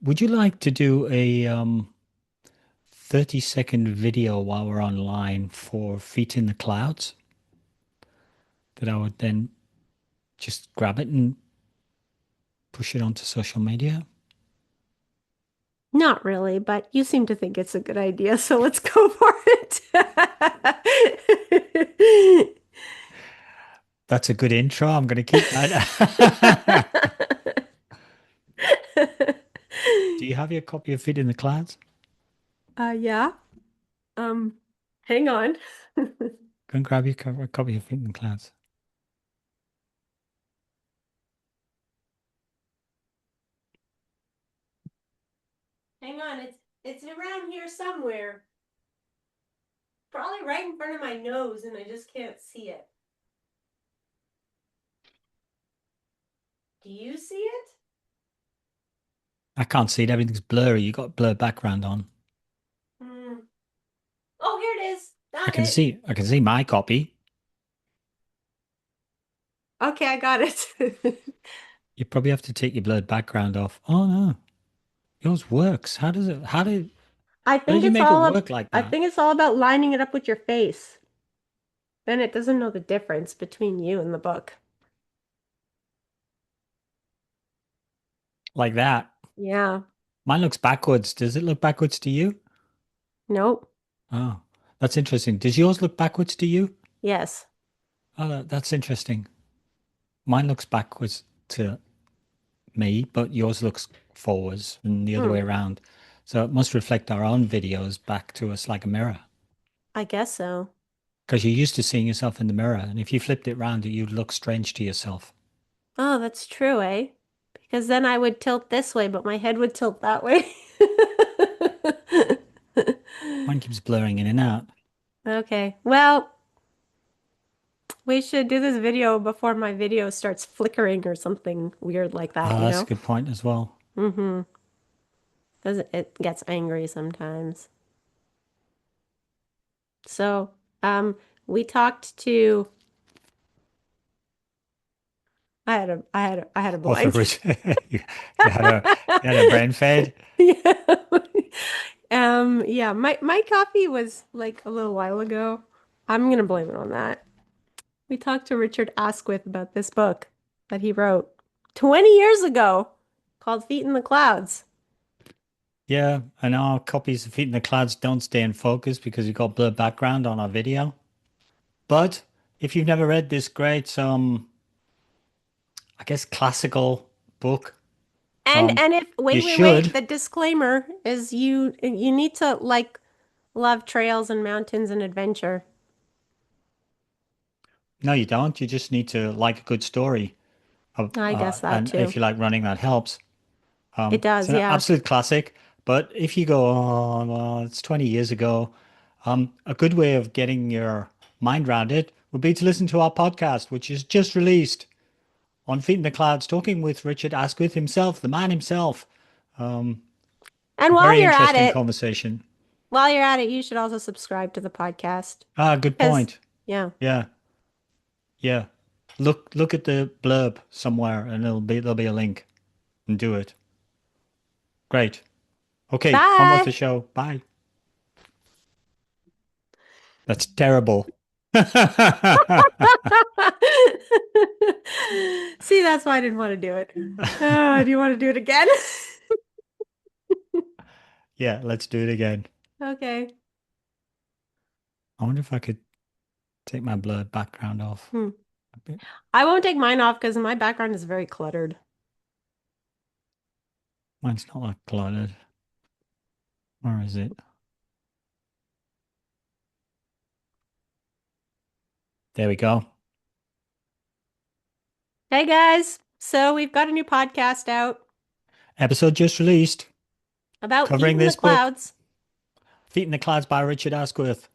would you like to do a 30-second video while we're online for Feet in the Clouds that I would then just grab it and push it onto social media? Not really, but you seem to think it's a good idea, so let's go for it. That's a good intro. I'm going to keep that. Do you have your copy of Feet in the Clouds? Yeah. Um, Hang on. Go and grab your copy of Feet in the Clouds. Hang on, it's around here somewhere. Probably right in front of my nose, and I just can't see it. Do you see it? I can't see it. Everything's blurry. You got blur background on. Hmm. Oh, here it is. I Found can it. see. I can see my copy. Okay, I got it. You probably have to take your blurred background off. Oh no, yours works. How does it? I How did think you it's make it all work like I that? think it's all about lining it up with your face. Then it doesn't know the difference between you and the book. Like that? Yeah. Mine looks backwards. Does it look backwards to you? Nope. Oh, that's interesting. Does yours look backwards to you? Yes. Oh, that's interesting. Mine looks backwards to me, but yours looks forwards and the other Hmm. way around. So it must reflect our own videos back to us like a mirror. I guess so. Because you're used to seeing yourself in the mirror, and if you flipped it round, you'd look strange to yourself. Oh, that's true, eh? Because then I would tilt this way, but my head would tilt that way. Mine keeps blurring in and out. Okay. Well, we should do this video before my video starts flickering or something weird like that, Oh, you that's a know? good point as well. Mm-hmm. Because it gets angry sometimes. So, um, we talked to I had a Author blank. Rich, you you had a brain fade. Yeah. Yeah, my coffee was like a little while ago. I'm gonna blame it on that. We talked to Richard Askwith about this book that he wrote 20 years ago called Feet in the Clouds. Yeah, and our copies of Feet in the Clouds don't stay in focus because we've got blurred background on our video. But if you've never read this great, I guess classical book, And if you wait, should. the disclaimer is you need to like love trails and mountains and adventure. No, you don't. You just need to like a good story. I guess that And too. if you like running, that helps. It It's does, an yeah. absolute classic. But if you go, oh, well, it's 20 years ago, a good way of getting your mind around it would be to listen to our podcast, which is just released on Feet in the Clouds, talking with Richard Askwith himself, the man himself. Um, And Very interesting conversation. while you're at it, you should also subscribe to the podcast. Ah, good Because, point. yeah. Yeah, yeah. Look at the blurb somewhere, and there'll be a link, and do it. Great. Okay, on with Bye. the show. Bye. That's terrible. See, that's why I didn't want to do it. Oh, do you want to do it again? Yeah, let's do it again. Okay. I wonder if I could take my blurred background off Hmm. a bit. I won't take mine off because my background is very cluttered. Mine's not like cluttered. Where is it? There we go. Hey guys, so we've got a new podcast out Episode just released, about feet covering in the this book, clouds. Feet in the Clouds by Richard Askwith.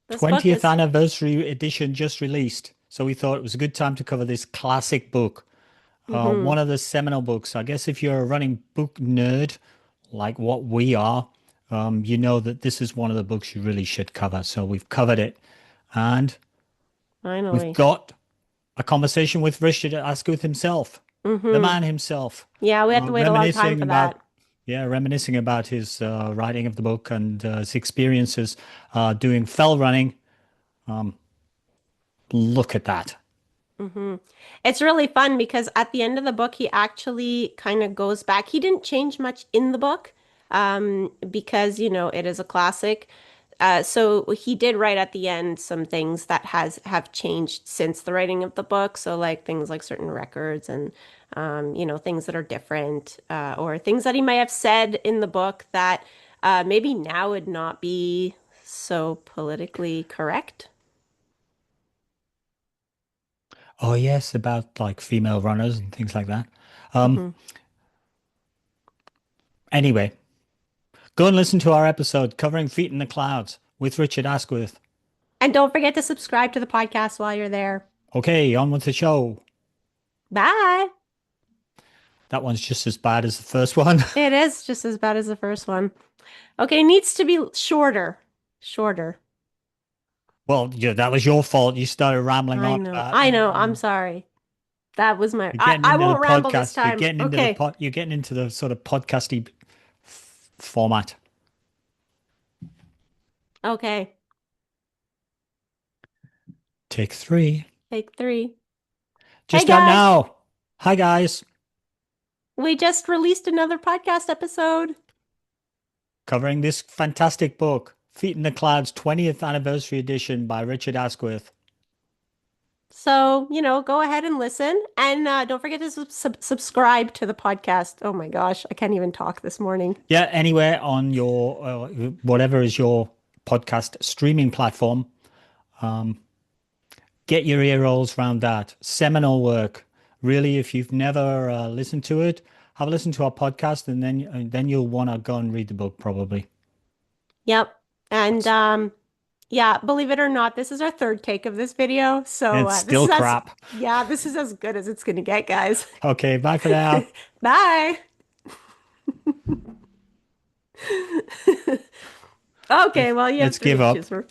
This book 20th is, anniversary edition just released. So we thought it was a good time to cover this classic book. hmm One of the seminal books. I guess if you're a running book nerd like what we are, you know that this is one of the books you really should cover. So we've covered it. And we've finally. got a conversation with Richard Askwith himself. the Mm-hmm. man himself, Yeah, we have to wait a long time reminiscing for that. about, yeah, reminiscing about his writing of the book and his experiences doing fell running. Um, Look at that. Hmm. It's really fun because at the end of the book, he actually kind of goes back. He didn't change much in the book, because, it is a classic. So he did write at the end some things that have changed since the writing of the book. So like things like certain records and, things that are different, or things that he might have said in the book that maybe now would not be so politically correct. Oh yes, about like female runners and things like that. Um, Hmm. anyway, go and listen to our episode covering Feet in the Clouds with Richard Askwith. And don't forget to subscribe to the podcast while you're there. Okay, on with the show. Bye. That one's just as bad as the first one. It is just as bad as the first one. Okay, needs to be shorter. Shorter. Well, yeah, that was your fault. You started rambling I on know. about, I know. I'm sorry. That was my. you're I, getting I into the won't ramble this podcast. You're time. getting into the Okay. pot. You're getting into the sort of podcasty format. Okay. Take three. Take three. Hey Just out guys, now. Hi guys. we just released another podcast episode. Covering this fantastic book, Feet in the Clouds 20th Anniversary Edition by Richard Askwith. So, go ahead and listen. And don't forget to subscribe to the podcast. Oh my gosh, I can't even talk this morning. Yeah, anywhere on your whatever is your podcast streaming platform, get your ear rolls around that. Seminal work. Really, if you've never listened to it, have a listen to our podcast, and then you'll want to go and read the book probably. Yep. And That's, yeah, believe it or not, this is our third take of this video. and So it's this still is as crap. yeah, this is as good as it's gonna get, guys. Okay, bye for now. Bye. Okay, well, you have Let's three give to up. choose from.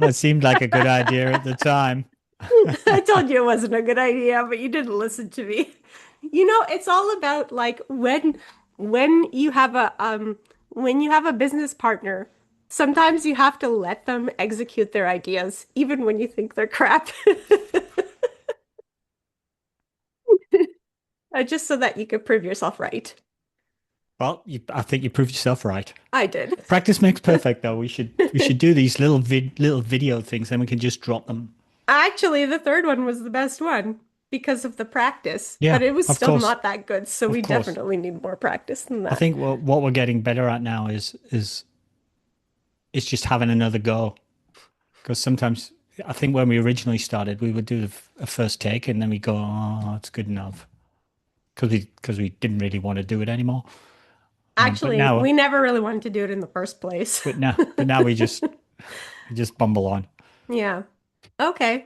It seemed like a good idea at the time. I told you it wasn't a good idea, but you didn't listen to me. It's all about like when you have a business partner, sometimes you have to let them execute their ideas, even when you think they're crap. Just so that you could prove yourself right. Well, I think you proved yourself right. I did. Practice makes perfect, though. We should do these little video things, then we can just drop them. Actually, the third one was the best one because of the practice, Yeah, but it was of still course, not that good, so of we course. definitely need more practice than I that. think what we're getting better at now is just having another go. Because sometimes I think when we originally started, we would do a first take and then we go, oh, it's good enough, because we didn't really want to do it anymore. But Actually, now, we never really wanted to do it in the first place. but now we just bumble on. Yeah. Okay.